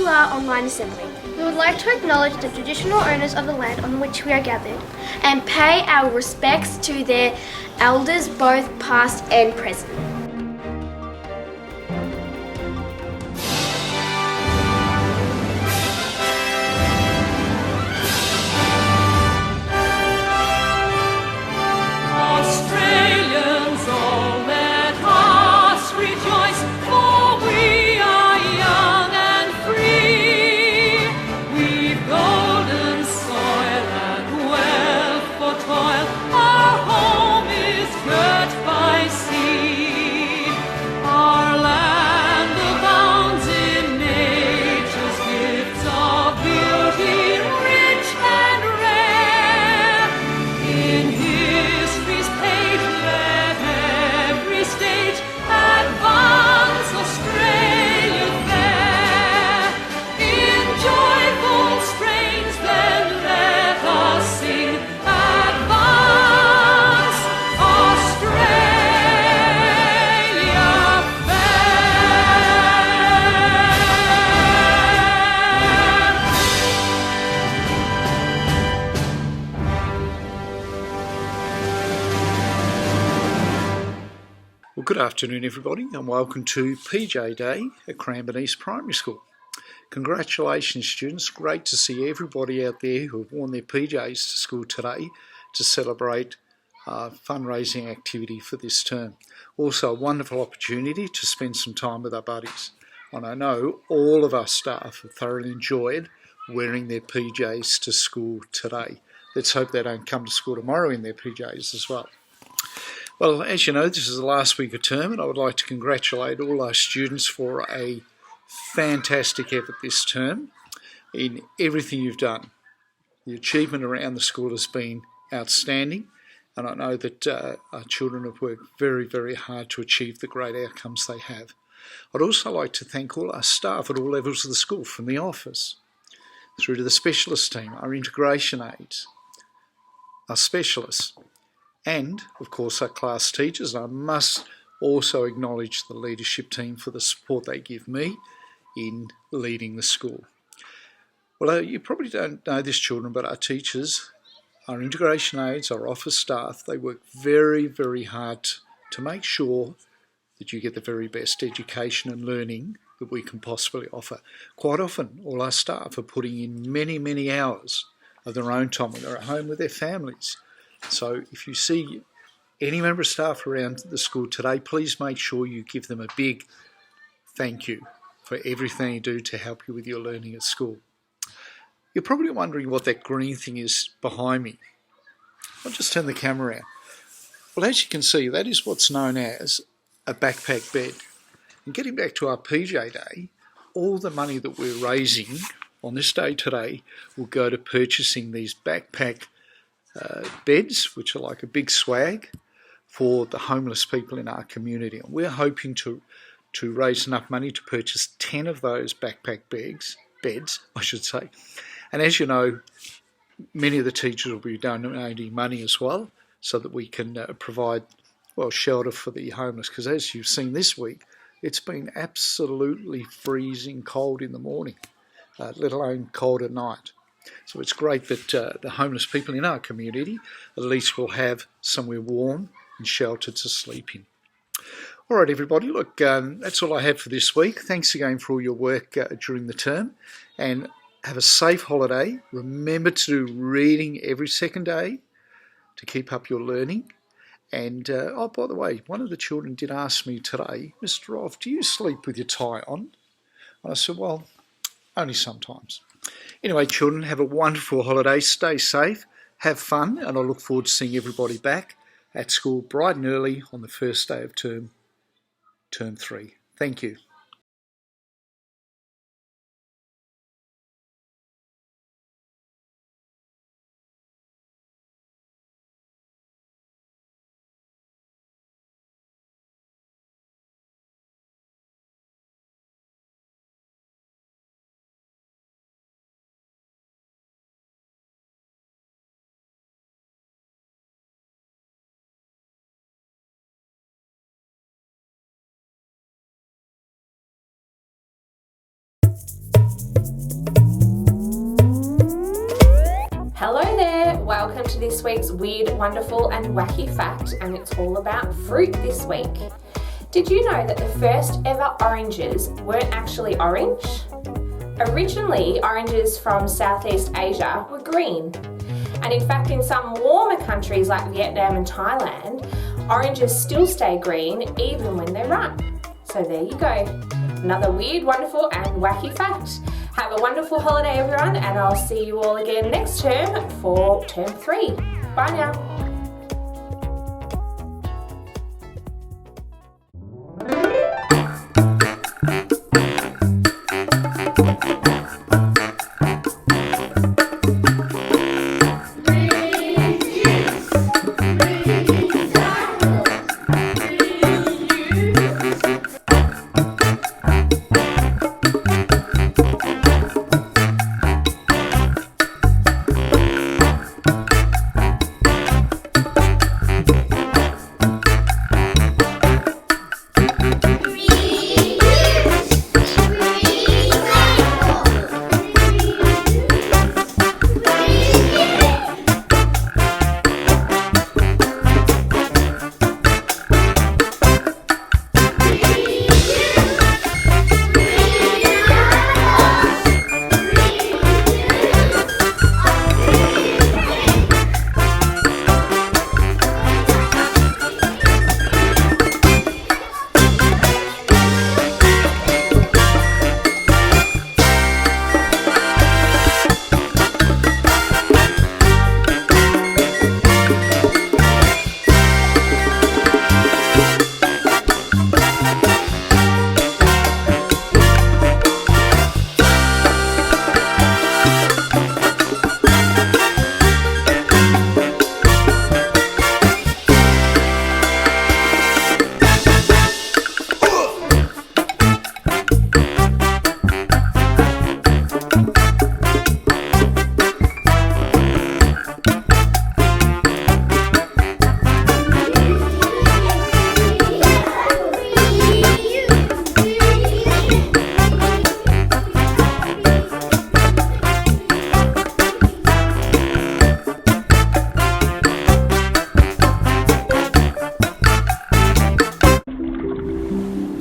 to our online assembly. We would like to acknowledge the traditional owners of the land on which we are gathered and pay our respects to their elders, both past and present. Well, good afternoon everybody and welcome to PJ Day at Cranbourne East Primary School. Congratulations students, great to see everybody out there who have worn their PJs to school today to celebrate fundraising activity for this term. Also a wonderful opportunity to spend some time with our buddies. And I know all of our staff have thoroughly enjoyed wearing their PJs to school today. Let's hope they don't come to school tomorrow in their PJs as well. Well, as you know, this is the last week of term and I would like to congratulate all our students for a fantastic effort this term in everything you've done. The achievement around the school has been outstanding and I know that our children have worked very, very hard to achieve the great outcomes they have. I'd also like to thank all our staff at all levels of the school, from the office through to the specialist team, our integration aides, our specialists, and of course our class teachers. I must also acknowledge the leadership team for the support they give me in leading the school. Well, you probably don't know this, children, but our teachers, our integration aides, our office staff, they work very, very hard to make sure that you get the very best education and learning that we can possibly offer. Quite often all our staff are putting in many, many hours of their own time when they're at home with their families. So if you see any member of staff around the school today, please make sure you give them a big thank you for everything you do to help you with your learning at school. You're probably wondering what that green thing is behind me. I'll just turn the camera around. Well, as you can see, that is what's known as a backpack bed. And getting back to our PJ Day, all the money that we're raising on this day today will go to purchasing these backpack beds, which are like a big swag for the homeless people in our community. And we're hoping to raise enough money to purchase 10 of those backpack beds, I should say. And as you know, many of the teachers will be donating money as well so that we can provide, well, shelter for the homeless, because as you've seen this week, it's been absolutely freezing cold in the morning, let alone cold at night. So it's great that the homeless people in our community at least will have somewhere warm and sheltered to sleep in. All right, everybody, look, that's all I have for this week. Thanks again for all your work during the term, and have a safe holiday. Remember to do reading every second day to keep up your learning. And, oh, by the way, one of the children did ask me today, Mr. Rolfe, do you sleep with your tie on? And I said, well, only sometimes. Anyway, children, have a wonderful holiday. Stay safe, have fun, and I look forward to seeing everybody back at school bright and early on the first day of term 3. Thank you. welcome to this week's Weird, Wonderful and Wacky Fact, and it's all about fruit this week. Did you know that the first ever oranges weren't actually orange? Originally, oranges from Southeast Asia were green. And in fact, in some warmer countries like Vietnam and Thailand, oranges still stay green even when they're ripe. So there you go. Another weird, wonderful and wacky fact. Have a wonderful holiday, everyone, and I'll see you all again next term for term 3. Bye now.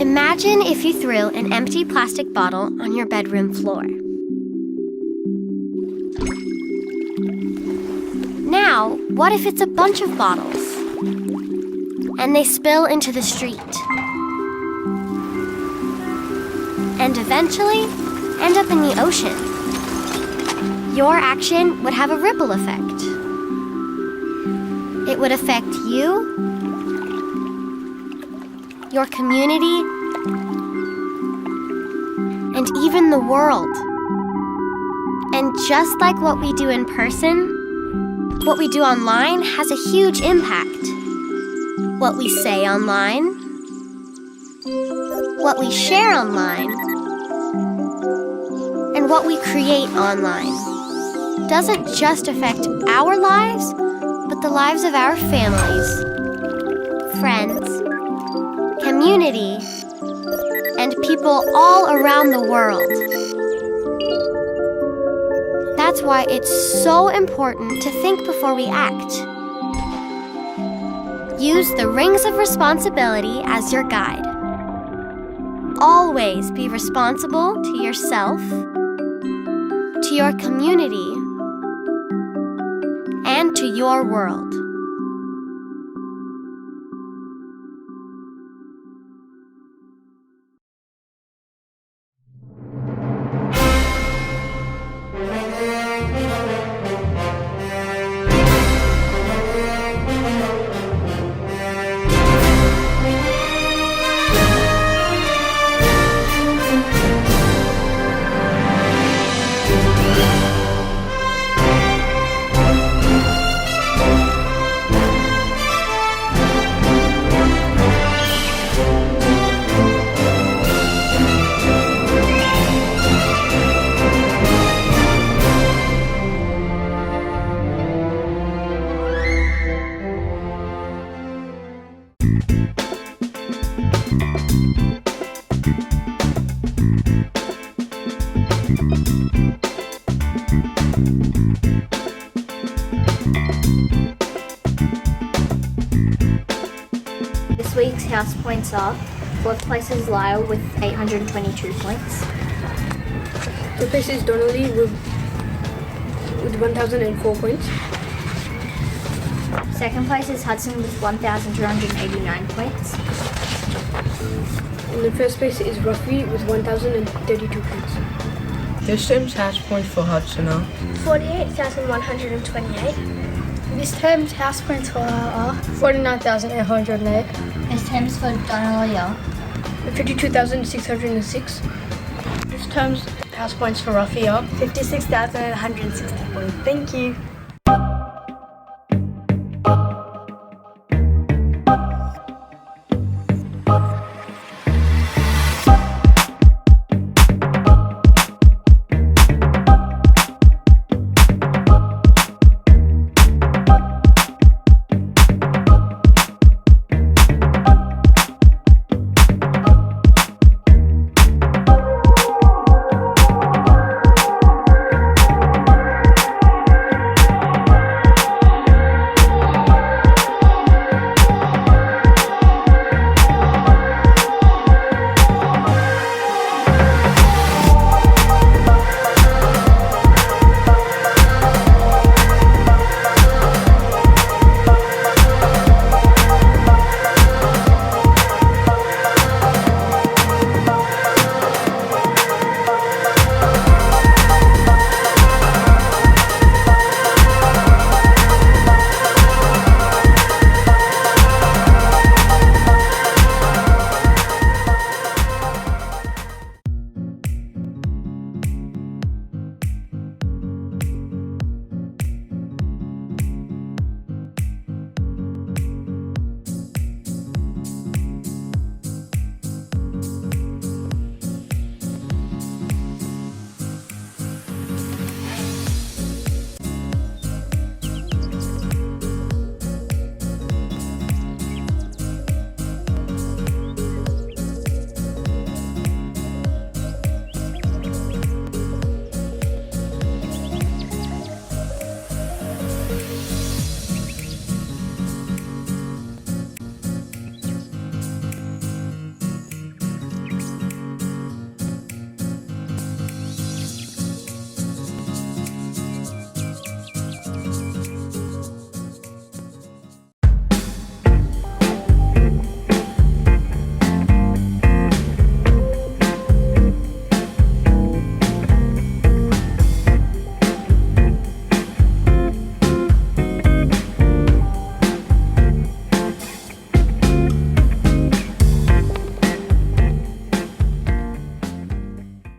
Imagine if you threw an empty plastic bottle on your bedroom floor. Now, what if it's a bunch of bottles and they spill into the street and eventually end up in the ocean? Your action would have a ripple effect. It would affect you, your community, and even the world. And just like what we do in person, what we do online has a huge impact. What we say online, what we share online, and what we create online doesn't just affect our lives, but the lives of our families, friends, community, and people all around the world. That's why it's so important to think before we act. Use the rings of responsibility as your guide. Always be responsible to yourself, to your community, and to your world. house points are: fourth place is Lyle with 822 points. Third place is Donnelly with 1,004 points. Second place is Hudson with 1,289 points. And the first place is Ruffy with 1,032 points. This term's house points for Hudson are 48,128. This term's house points for are 49,808. This term's for Donnelly are 52,606. This term's house points for Ruffy are 56,160 points. Thank you.